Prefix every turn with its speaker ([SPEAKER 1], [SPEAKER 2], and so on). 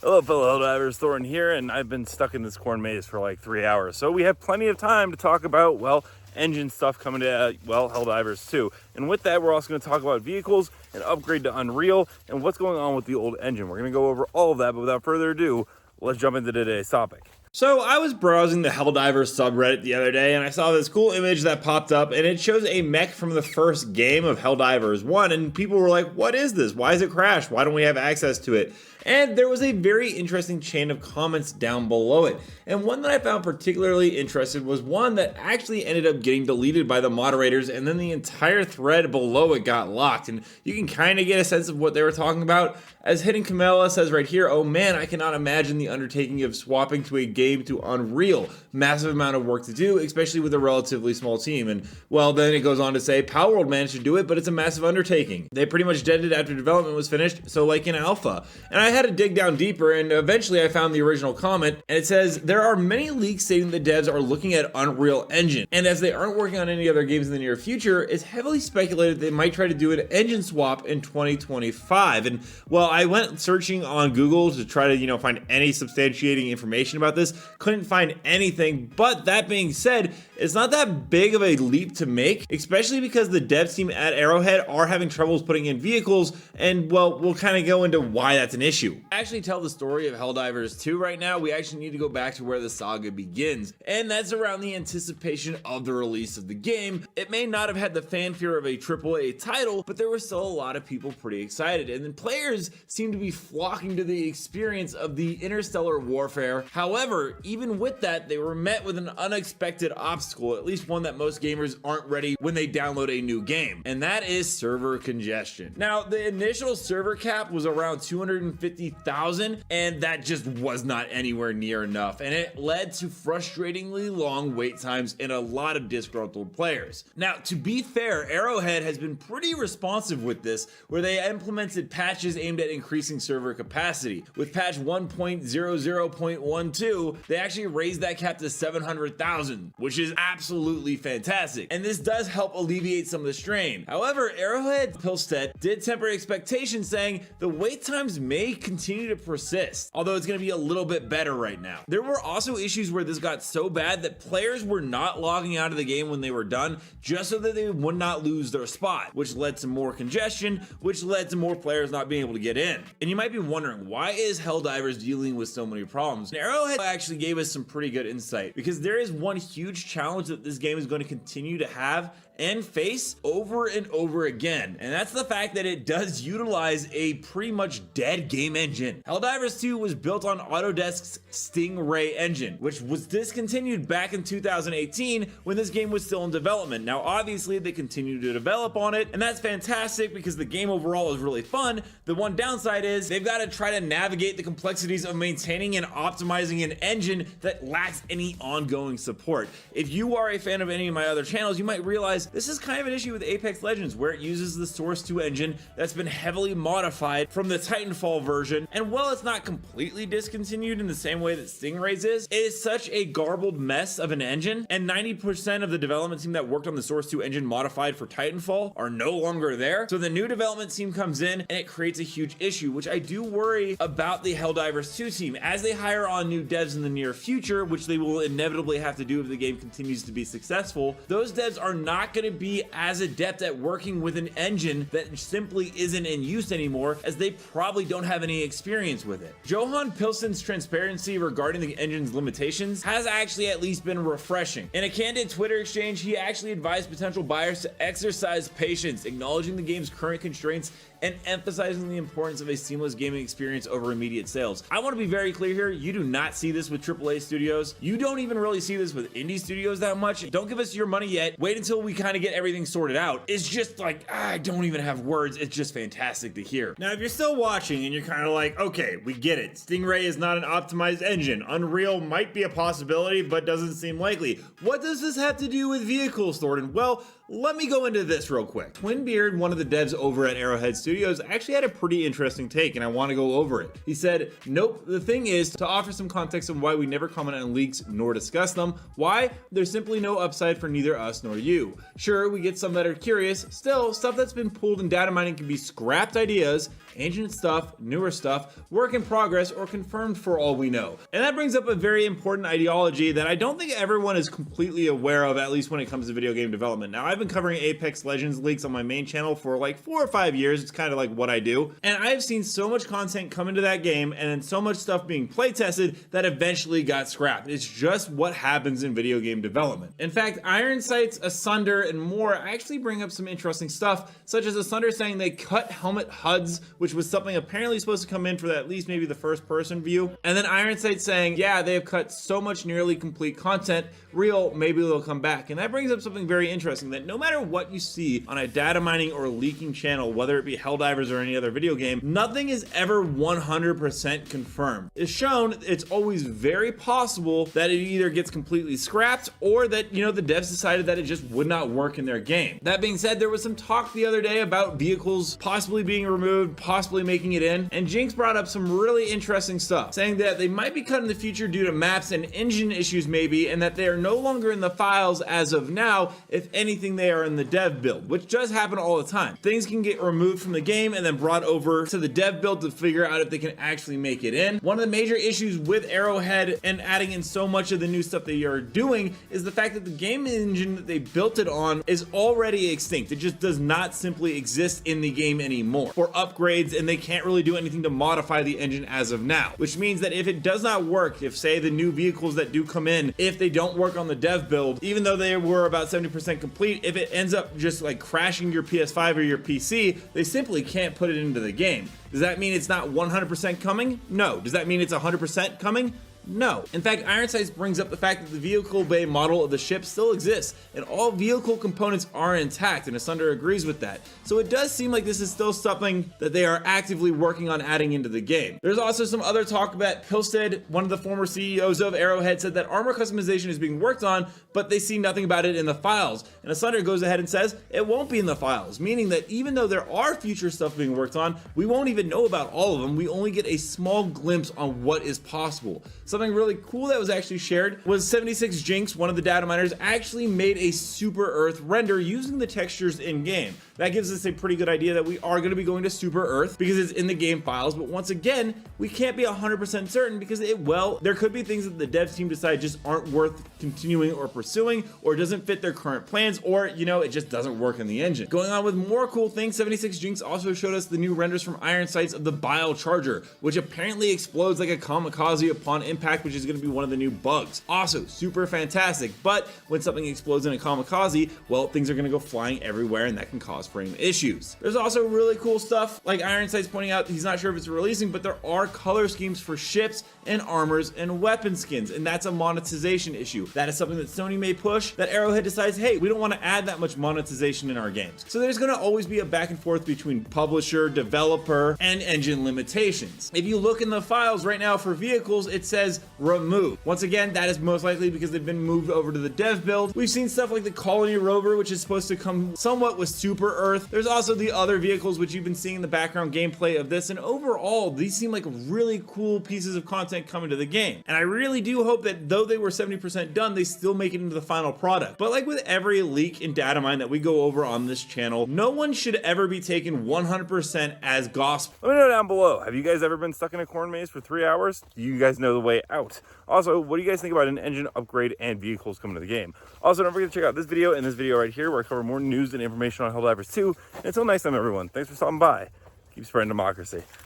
[SPEAKER 1] Hello fellow Helldivers, Thorin here, and I've been stuck in this corn maze for like 3 hours, so we have plenty of time to talk about, well, engine stuff coming to, Helldivers 2. And with that, we're also going to talk about vehicles and upgrade to Unreal, and what's going on with the old engine. We're going to go over all of that, but without further ado, let's jump into today's topic.
[SPEAKER 2] So I was browsing the Helldivers subreddit the other day and I saw this cool image that popped up and it shows a mech from the first game of Helldivers 1 and people were like, what is this? Why is it crashed? Why don't we have access to it? And there was a very interesting chain of comments down below it. And one that I found particularly interesting was one that actually ended up getting deleted by the moderators and then the entire thread below it got locked. And you can kind of get a sense of what they were talking about. As Hidden Kamala says right here, oh man, I cannot imagine the undertaking of swapping to a game to Unreal. Massive amount of work to do, especially with a relatively small team. And well, then it goes on to say, Palworld managed to do it, but it's a massive undertaking. They pretty much deaded it after development was finished, so like in alpha. And I had to dig down deeper and eventually I found the original comment and it says, there are many leaks stating the devs are looking at Unreal Engine. And as they aren't working on any other games in the near future, it's heavily speculated they might try to do an engine swap in 2025. And well, I went searching on Google to try to, find any substantiating information about this. Couldn't find anything, but that being said, it's not that big of a leap to make, especially because the dev team at Arrowhead are having troubles putting in vehicles, and well, we'll kind of go into why that's an issue. To actually tell the story of Helldivers 2 right now, we actually need to go back to where the saga begins, and that's around the anticipation of the release of the game. It may not have had the fanfare of a AAA title, but there were still a lot of people pretty excited, and then players seem to be flocking to the experience of the interstellar warfare. However, even with that, they were met with an unexpected obstacle, at least one that most gamers aren't ready when they download a new game, and that is server congestion. Now, the initial server cap was around 250,000, and that just was not anywhere near enough, and it led to frustratingly long wait times and a lot of disgruntled players. Now, to be fair, Arrowhead has been pretty responsive with this, where they implemented patches aimed at increasing server capacity. With patch 1.00.12, they actually raised that cap to 700,000, which is absolutely fantastic, and this does help alleviate some of the strain. However, Arrowhead Pilstead did temper expectations, saying the wait times may continue to persist, although it's going to be a little bit better right now. There were also issues where this got so bad that players were not logging out of the game when they were done, just so that they would not lose their spot, which led to more congestion, which led to more players not being able to get in. And you might be wondering, why is Helldivers dealing with so many problems? And Arrowhead actually gave us some pretty good insight, because there is one huge challenge that this game is going to continue to have and face over and over again, and that's the fact that it does utilize a pretty much dead game engine. Helldivers 2 was built on Autodesk's Stingray engine, which was discontinued back in 2018 when this game was still in development. Now obviously they continue to develop on it, and that's fantastic because the game overall is really fun. The one downside is they've got to try to navigate the complexities of maintaining and optimizing an engine that lacks any ongoing support. If you are a fan of any of my other channels, you might realize this is kind of an issue with Apex Legends, where it uses the Source 2 engine that's been heavily modified from the Titanfall version, and while it's not completely discontinued in the same way that Stingray's is, it is such a garbled mess of an engine, and 90% of the development team that worked on the Source 2 engine modified for Titanfall are no longer there. So the new development team comes in and it creates a huge issue, which I do worry about the Helldivers 2 team. As they hire on new devs in the near future, which they will inevitably have to do if the game continues to be successful, those devs are not going to be as adept at working with an engine that simply isn't in use anymore, as they probably don't have any experience with it. Johan Pilson's transparency regarding the engine's limitations has actually at least been refreshing. In a candid Twitter exchange, he actually advised potential buyers to exercise patience, acknowledging the game's current constraints and emphasizing the importance of a seamless gaming experience over immediate sales. I want to be very clear here, you do not see this with AAA studios. You don't even really see this with indie studios that much. Don't give us your money yet. Wait until we kind of get everything sorted out. It's just like, I don't even have words. It's just fantastic to hear. Now, if you're still watching and you're kind of like, okay, we get it. Stingray is not an optimized engine. Unreal might be a possibility, but doesn't seem likely. What does this have to do with vehicles, Thornton? Well, Let me go into this real quick. Twinbeard, one of the devs over at Arrowhead Studios, actually had a pretty interesting take, and I want to go over it. He said, nope, the thing is, to offer some context on why we never comment on leaks nor discuss them, why? There's simply no upside for neither us nor you. Sure, we get some that are curious, still, stuff that's been pulled in data mining can be scrapped ideas, ancient stuff, newer stuff, work in progress, or confirmed for all we know. And that brings up a very important ideology that I don't think everyone is completely aware of, at least when it comes to video game development. Now, I've been covering Apex Legends leaks on my main channel for like 4 or 5 years. It's kind of like what I do. And I've seen so much content come into that game and then so much stuff being play tested that eventually got scrapped. It's just what happens in video game development. In fact, Iron Sights, Asunder, and more actually bring up some interesting stuff, such as Asunder saying they cut helmet HUDs, which was something apparently supposed to come in for at least maybe the first person view. And then Iron Sight saying, yeah, they have cut so much nearly complete content, real, maybe they'll come back. And that brings up something very interesting, that no matter what you see on a data mining or leaking channel, whether it be Helldivers or any other video game, nothing is ever 100% confirmed. It's shown it's always very possible that it either gets completely scrapped or that, you know, the devs decided that it just would not work in their game. That being said, there was some talk the other day about vehicles possibly being removed, possibly making it in, and Jinx brought up some really interesting stuff, saying that they might be cut in the future due to maps and engine issues maybe, and that they are no longer in the files as of now. If anything, they are in the dev build, which does happen all the time. Things can get removed from the game and then brought over to the dev build to figure out if they can actually make it in. One of the major issues with Arrowhead and adding in so much of the new stuff they are doing is the fact that the game engine that they built it on is already extinct. It just does not simply exist in the game anymore for upgrades, and they can't really do anything to modify the engine as of now, which means that if it does not work, if say the new vehicles that do come in, if they don't work on the dev build, even though they were about 70% complete, if it ends up just like crashing your PS5 or your PC, they simply can't put it into the game. Does that mean it's not 100% coming? No. Does that mean it's 100% coming? No. In fact, Iron Sights brings up the fact that the vehicle bay model of the ship still exists, and all vehicle components are intact, and Asunder agrees with that. So it does seem like this is still something that they are actively working on adding into the game. There's also some other talk about Pilstead, one of the former CEOs of Arrowhead, said that armor customization is being worked on, but they see nothing about it in the files. And Asunder goes ahead and says it won't be in the files, meaning that even though there are future stuff being worked on, we won't even know about all of them. We only get a small glimpse on what is possible. Something really cool that was actually shared was 76 Jinx, one of the data miners, actually made a Super Earth render using the textures in game. That gives us a pretty good idea that we are going to be going to Super Earth because it's in the game files, but once again, we can't be 100% certain because there could be things that the devs team decide just aren't worth continuing or pursuing, or doesn't fit their current plans, or, you know, it just doesn't work in the engine. Going on with more cool things, 76 Jinx also showed us the new renders from Iron Sights of the Bile Charger, which apparently explodes like a kamikaze upon impact, which is going to be one of the new bugs. Also, super fantastic, but when something explodes in a kamikaze, well, things are going to go flying everywhere, and that can cause frame issues. There's also really cool stuff, like Iron Sights pointing out he's not sure if it's releasing, but there are color schemes for ships and armors and weapon skins, and that's a monetization issue. That is something that Sony may push, that Arrowhead decides, hey, we don't want to add that much monetization in our games. So there's going to always be a back and forth between publisher, developer, and engine limitations. If you look in the files right now for vehicles, it says remove. Once again, that is most likely because they've been moved over to the dev build. We've seen stuff like the Colony Rover, which is supposed to come somewhat with Super Earth. There's also the other vehicles, which you've been seeing in the background gameplay of this, and overall, these seem like really cool pieces of content coming to the game. And I really do hope that though they were 70% done, they still make it into the final product. But like with every leak and data mine that we go over on this channel, no one should ever be taken 100% as gospel.
[SPEAKER 1] Let me know down below. Have you guys ever been stuck in a corn maze for 3 hours? Do you guys know the way out? Also, what do you guys think about an engine upgrade and vehicles coming to the game? Also, don't forget to check out this video and this video right here, where I cover more news and information on Helldivers 2. And until next time, everyone, thanks for stopping by. Keep spreading democracy.